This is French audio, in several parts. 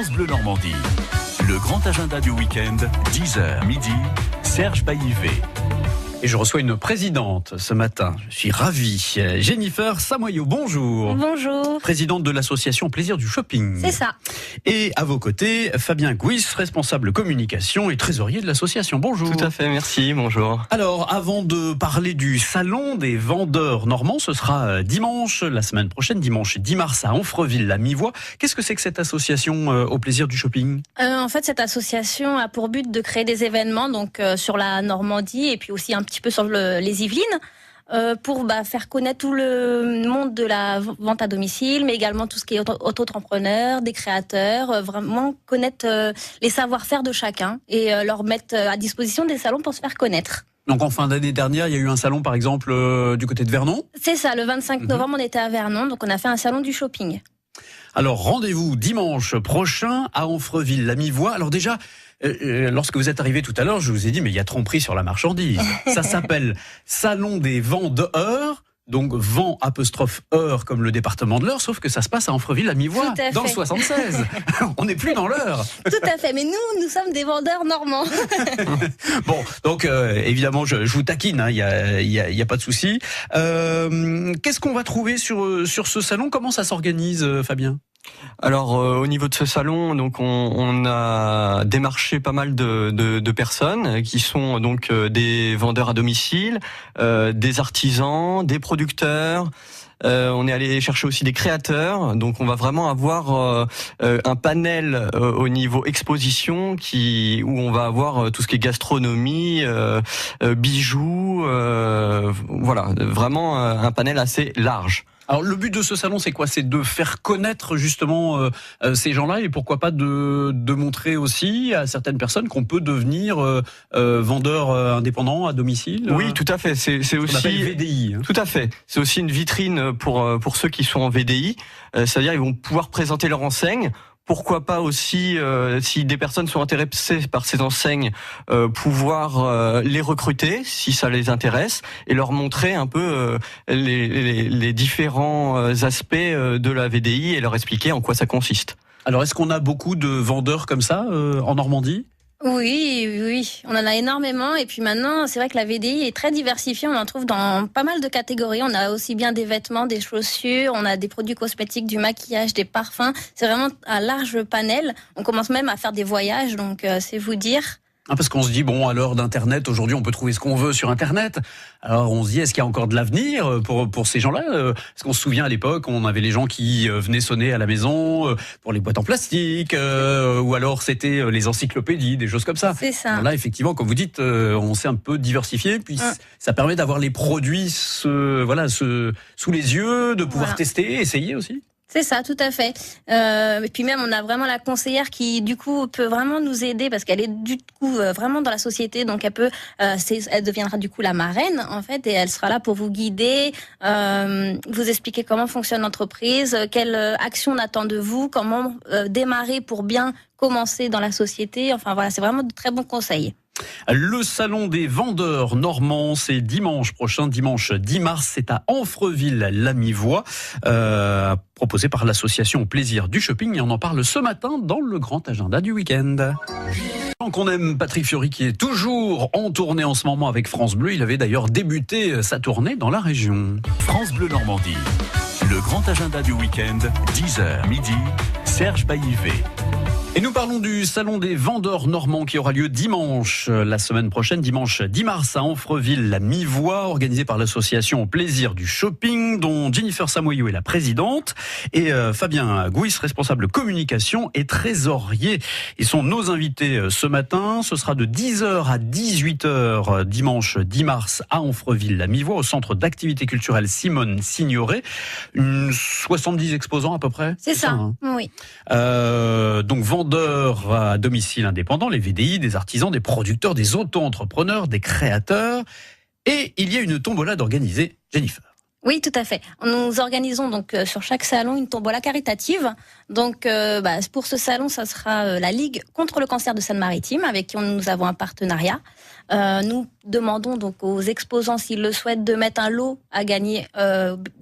France Bleu Normandie, le grand agenda du week-end, 10h midi, Serge Baillivet. Et je reçois une présidente ce matin. Je suis ravi. Jennifer Samoyau, bonjour. Bonjour. Présidente de l'association Plaisir du Shopping. C'est ça. Et à vos côtés, Fabien Gouis, responsable communication et trésorier de l'association. Bonjour. Tout à fait, merci, bonjour. Alors, avant de parler du salon des vendeurs normands, ce sera dimanche, la semaine prochaine, dimanche 10 mars à Amfreville-la-Mi-Voix. Qu'est-ce que c'est que cette association au Plaisir du Shopping ? En fait, cette association a pour but de créer des événements donc sur la Normandie et puis aussi un petit peu sur les Yvelines pour faire connaître tout le monde de la vente à domicile, mais également tout ce qui est auto-entrepreneur, des créateurs, vraiment connaître les savoir-faire de chacun et leur mettre à disposition des salons pour se faire connaître. Donc en fin d'année dernière, il y a eu un salon par exemple du côté de Vernon ? C'est ça, le 25 novembre on était à Vernon, donc on a fait un salon du shopping. Alors rendez-vous dimanche prochain à Amfreville-la-Mi-Voix. Alors déjà, lorsque vous êtes arrivé tout à l'heure, je vous ai dit mais il y a tromperie sur la marchandise. Ça s'appelle Salon des vendeurs. Donc vent apostrophe heure comme le département de l'Eure, sauf que ça se passe à Amfreville-la-Mi-Voix, dans le 76. On n'est plus dans l'Eure. Tout à fait, mais nous sommes des vendeurs normands. Bon, donc évidemment, je vous taquine, il y a pas de souci. Qu'est-ce qu'on va trouver sur ce salon ? Comment ça s'organise, Fabien ? Alors au niveau de ce salon, donc on a démarché pas mal de personnes qui sont donc des vendeurs à domicile, des artisans, des producteurs. On est allé chercher aussi des créateurs, donc on va vraiment avoir un panel au niveau exposition où on va avoir tout ce qui est gastronomie, bijoux, voilà, vraiment un panel assez large. Alors le but de ce salon, c'est quoi ? C'est de faire connaître justement ces gens-là et pourquoi pas de montrer aussi à certaines personnes qu'on peut devenir vendeur indépendant à domicile. Oui, tout à fait. C'est aussi VDI. Hein. Tout à fait. C'est aussi une vitrine pour ceux qui sont en VDI. C'est-à-dire ils vont pouvoir présenter leur enseigne. Pourquoi pas aussi, si des personnes sont intéressées par ces enseignes, pouvoir les recruter si ça les intéresse et leur montrer un peu les différents aspects de la VDI et leur expliquer en quoi ça consiste. Alors, est-ce qu'on a beaucoup de vendeurs comme ça en Normandie ? Oui, on en a énormément et puis maintenant c'est vrai que la VDI est très diversifiée, on en trouve dans pas mal de catégories, on a aussi bien des vêtements, des chaussures, on a des produits cosmétiques, du maquillage, des parfums, c'est vraiment un large panel, on commence même à faire des voyages donc c'est vous dire. Parce qu'on se dit, bon, à l'heure d'Internet, aujourd'hui, on peut trouver ce qu'on veut sur Internet. Alors, on se dit, est-ce qu'il y a encore de l'avenir pour ces gens-là ? Est-ce qu'on se souvient, à l'époque, on avait les gens qui venaient sonner à la maison pour les boîtes en plastique, ou alors c'était les encyclopédies, des choses comme ça. C'est ça. Alors là, effectivement, comme vous dites, on s'est un peu diversifié, puis ça permet d'avoir les produits sous les yeux, de pouvoir tester, essayer aussi. C'est ça, tout à fait. Et puis même, on a vraiment la conseillère qui, du coup, peut vraiment nous aider parce qu'elle est du coup vraiment dans la société, donc elle deviendra du coup la marraine en fait, et elle sera là pour vous guider, vous expliquer comment fonctionne l'entreprise, quelle action on attend de vous, comment démarrer pour bien commencer dans la société. Enfin voilà, c'est vraiment de très bons conseils. Le salon des vendeurs normands, c'est dimanche prochain, dimanche 10 mars, c'est à Amfreville-la-Mi-Voix, proposé par l'association Plaisir du Shopping, et on en parle ce matin dans le grand agenda du week-end. Donc on aime Patrick Fiori qui est toujours en tournée en ce moment avec France Bleu, il avait d'ailleurs débuté sa tournée dans la région. France Bleu Normandie, le grand agenda du week-end, 10h midi, Serge Baillivet. Et nous parlons du salon des vendeurs normands qui aura lieu dimanche, la semaine prochaine, dimanche 10 mars à Amfreville-la-Mi-Voix, organisé par l'association Plaisir du Shopping, dont Jennifer Samoyau est la présidente, et Fabien Gouis, responsable communication et trésorier. Ils sont nos invités ce matin. Ce sera de 10h à 18h dimanche 10 mars à Amfreville-la-Mi-Voix, au centre d'activité culturelle Simone Signoret. 70 exposants à peu près. C'est ça, hein. Oui. Donc vendeurs à domicile indépendant, les VDI, des artisans, des producteurs, des auto-entrepreneurs, des créateurs. Et il y a une tombola d'organiser, Jennifer. Oui, tout à fait. Nous organisons donc sur chaque salon une tombola caritative. Donc pour ce salon, ça sera la Ligue contre le cancer de Seine-Maritime avec qui nous avons un partenariat. Nous demandons donc aux exposants s'ils le souhaitent de mettre un lot à gagner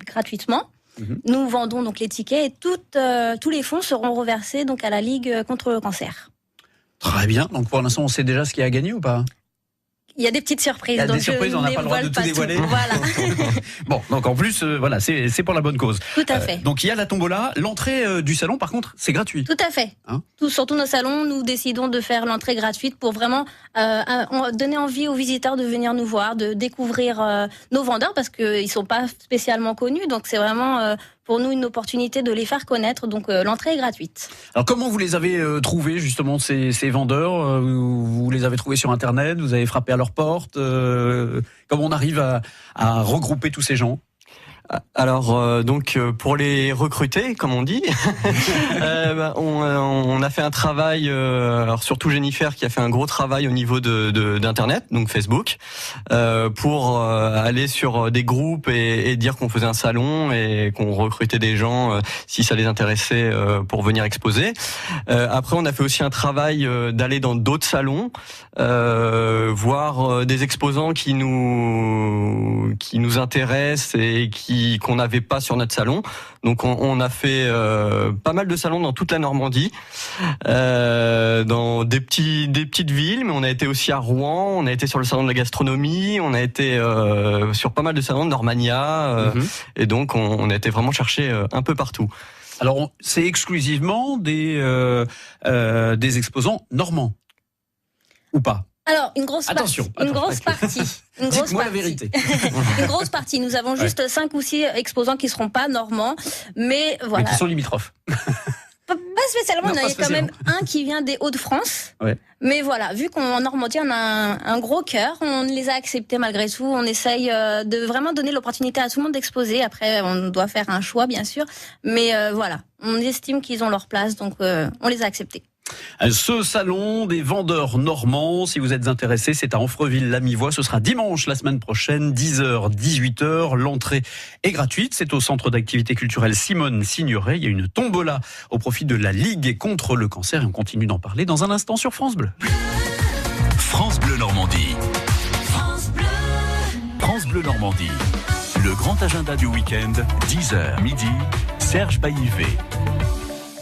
gratuitement. Nous vendons donc les tickets et tous les fonds seront reversés donc à la Ligue contre le cancer. Très bien. Donc pour l'instant, on sait déjà ce qu'il y a à gagner ou pas ? Il y a des petites surprises. Il y a donc des surprises, on n'a pas le droit de tout dévoiler. Voilà. Bon, donc en plus, voilà, c'est pour la bonne cause. Tout à fait. Donc il y a la tombola. L'entrée du salon, par contre, c'est gratuit. Tout à fait. Sur tous nos salons, nous décidons de faire l'entrée gratuite pour vraiment donner envie aux visiteurs de venir nous voir, de découvrir nos vendeurs parce qu'ils ne sont pas spécialement connus. Donc c'est vraiment pour nous une opportunité de les faire connaître. Donc l'entrée est gratuite. Alors comment vous les avez trouvés justement ces vendeurs vous les avez trouvés sur Internet? Vous avez frappé à leur porte? Comment on arrive à regrouper tous ces gens? Alors donc pour les recruter, comme on dit, on a fait un travail. Alors surtout Jennifer qui a fait un gros travail au niveau d'internet, donc Facebook, pour aller sur des groupes et dire qu'on faisait un salon et qu'on recrutait des gens si ça les intéressait pour venir exposer. Après on a fait aussi un travail d'aller dans d'autres salons, voir des exposants qui nous intéressent et qu'on n'avait pas sur notre salon. Donc on a fait pas mal de salons dans toute la Normandie, dans des petites villes, mais on a été aussi à Rouen, on a été sur le salon de la gastronomie, on a été sur pas mal de salons de Normania, et donc on a été vraiment chercher un peu partout. Alors c'est exclusivement des exposants normands ou pas? Alors, une grosse partie. Dites-moi la vérité. Une grosse partie. Nous avons juste 5 ou 6 exposants qui ne seront pas normands, mais voilà. Mais qui sont limitrophes. Pas spécialement, non, on a quand même un qui vient des Hauts-de-France. Ouais. Mais voilà, vu qu'en Normandie, on a un gros cœur, on les a acceptés malgré tout. On essaye de vraiment donner l'opportunité à tout le monde d'exposer. Après, on doit faire un choix, bien sûr. Mais voilà, on estime qu'ils ont leur place, donc on les a acceptés. Ce salon des vendeurs normands, si vous êtes intéressés, c'est à Amfreville-la-Mivoie. Ce sera dimanche la semaine prochaine, 10h, 18h. L'entrée est gratuite. C'est au centre d'activité culturelle Simone Signoret. Il y a une tombola au profit de la Ligue contre le cancer. Et on continue d'en parler dans un instant sur France Bleu. France Bleu Normandie. France Bleu Normandie. Le grand agenda du week-end, 10h midi, Serge Baillivet.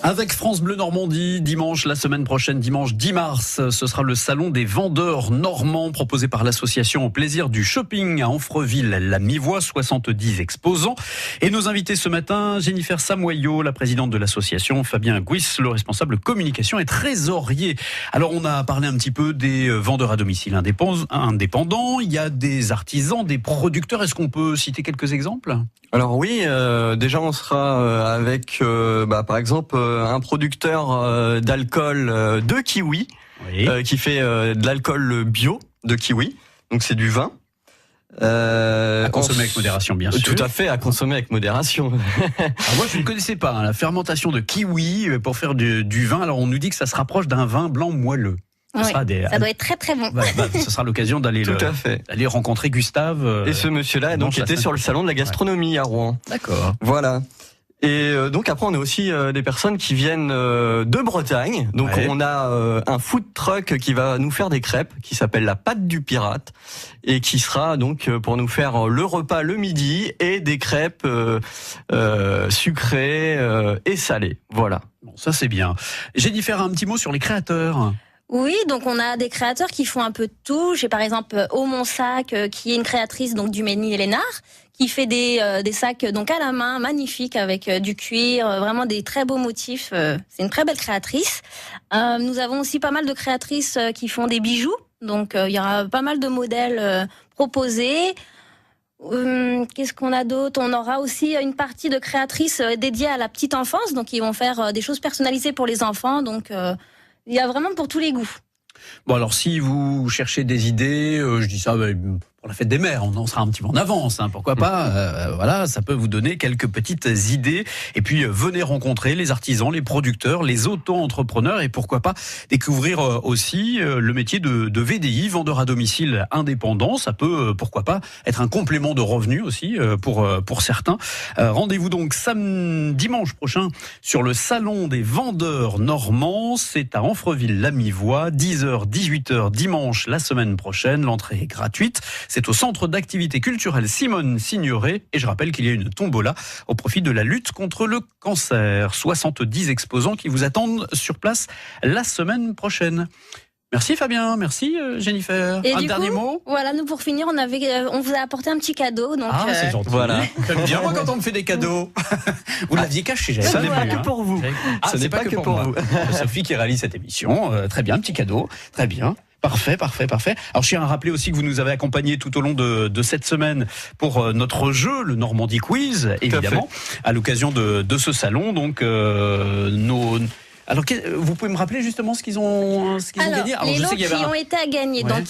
Avec France Bleu Normandie, dimanche, la semaine prochaine, dimanche 10 mars, ce sera le salon des vendeurs normands proposé par l'association Au Plaisir du Shopping à Amfreville-la-Mivoie, 70 exposants. Et nos invités ce matin, Jennifer Samoyau, la présidente de l'association, Fabien Guis, le responsable communication et trésorier. Alors on a parlé un petit peu des vendeurs à domicile indépendants, il y a des artisans, des producteurs. Est-ce qu'on peut citer quelques exemples ? Alors oui, déjà on sera avec par exemple un producteur d'alcool de kiwi, qui fait de l'alcool bio de kiwi, donc c'est du vin. À consommer avec modération, bien sûr. Tout à fait, à consommer avec modération. Alors moi je ne connaissais pas la fermentation de kiwi pour faire du vin. Alors on nous dit que ça se rapproche d'un vin blanc moelleux. Oui, ça doit être très très bon. Ce sera l'occasion d'aller rencontrer Gustave. Et ce monsieur-là donc était sur le salon de la gastronomie à Rouen. D'accord. Voilà. Et donc après on a aussi des personnes qui viennent de Bretagne. Donc on a un food truck qui va nous faire des crêpes, qui s'appelle la pâte du pirate, et qui sera donc pour nous faire le repas le midi et des crêpes sucrées et salées. Voilà. Bon, ça c'est bien. Jennifer, un petit mot sur les créateurs. Oui, donc on a des créateurs qui font un peu de tout. J'ai par exemple Monsac qui est une créatrice donc du Ménil-Lénard, qui fait des sacs donc à la main, magnifiques avec du cuir, vraiment des très beaux motifs. C'est une très belle créatrice. Nous avons aussi pas mal de créatrices qui font des bijoux. Donc il y aura pas mal de modèles proposés. Qu'est-ce qu'on a d'autre ? On aura aussi une partie de créatrices dédiées à la petite enfance, donc ils vont faire des choses personnalisées pour les enfants. Donc il y a vraiment pour tous les goûts. Bon alors si vous cherchez des idées, je dis ça pour la fête des mères, on en sera un petit peu en avance, pourquoi pas. Voilà, ça peut vous donner quelques petites idées. Et puis venez rencontrer les artisans, les producteurs, les auto-entrepreneurs et pourquoi pas découvrir aussi le métier de VDI, vendeur à domicile indépendant. Ça peut pourquoi pas être un complément de revenus aussi pour certains. Rendez-vous donc dimanche prochain sur le salon des vendeurs normands. C'est à Amfreville-la-Mivoie, 10h, 18h dimanche la semaine prochaine. L'entrée est gratuite. C'est au centre d'activité culturelle Simone Signoret. Et je rappelle qu'il y a une tombola au profit de la lutte contre le cancer. 70 exposants qui vous attendent sur place la semaine prochaine. Merci Fabien, merci Jennifer. Et un du dernier coup, mot? Voilà, nous pour finir, on vous a apporté un petit cadeau. Donc, C'est gentil. Voilà. J'aime bien moi quand on me fait des cadeaux. Vous l'aviez caché, j'avais Ça pas n'est pas voilà. que pour vous. Ce n'est pas que pour vous. Sophie qui réalise cette émission. Très bien, petit cadeau. Très bien. Parfait. Alors, je tiens à rappeler aussi que vous nous avez accompagnés tout au long de cette semaine pour notre jeu, le Normandie Quiz, évidemment, à l'occasion de ce salon. Donc, Alors, vous pouvez me rappeler justement ce qu'ils ont gagné? Alors, les lots qui ont été à gagner. Ouais. Donc,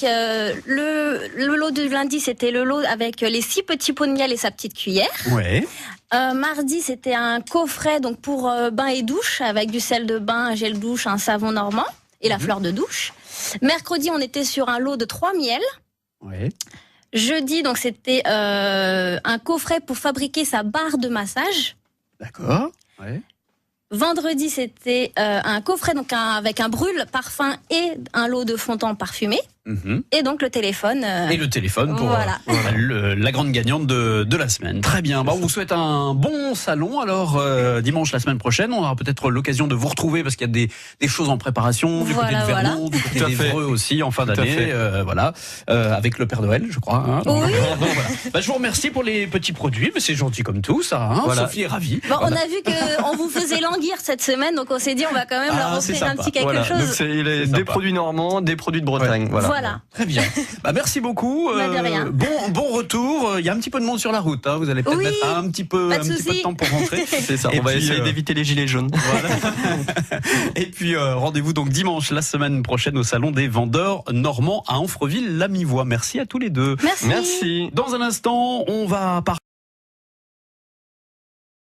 le lot de lundi, c'était le lot avec les 6 petits pots de miel et sa petite cuillère. Ouais. Mardi, c'était un coffret donc pour bain et douche avec du sel de bain, un gel douche, un savon normand et la fleur de douche. Mercredi, on était sur un lot de 3 miels. Ouais. Jeudi, donc c'était un coffret pour fabriquer sa barre de massage. D'accord. Ouais. Vendredi, c'était un coffret donc avec un brûle parfum et un lot de fond de teint parfumé. Et donc le téléphone. Et le téléphone pour voilà. la grande gagnante de la semaine. Très bien. Bon, on vous souhaite un bon salon. Alors, dimanche la semaine prochaine, on aura peut-être l'occasion de vous retrouver parce qu'il y a des choses en préparation du côté de Vernon, du côté d'Évreux aussi en fin d'année. Avec le Père Noël, je crois. Hein. Oui. Donc, voilà. Je vous remercie pour les petits produits. Mais c'est gentil comme tout, ça. Hein. Voilà. Sophie est ravie. Bon, on a vu qu'on vous faisait languir cette semaine, donc on s'est dit on va quand même leur c'est offrir un sympa. petit quelque Voilà. chose. Donc c'est des sympa. produits normands, des produits de Bretagne. Voilà. Très bien. Merci beaucoup. De rien. Bon retour. Il y a un petit peu de monde sur la route. Hein. Vous allez peut-être mettre un petit peu de temps pour rentrer. C'est ça. Et On va puis, essayer d'éviter les gilets jaunes. Voilà. Et puis rendez-vous donc dimanche la semaine prochaine au salon des vendeurs normands à Amfreville-la-Mivoie. Merci à tous les deux. Merci. Merci. Dans un instant, on va parler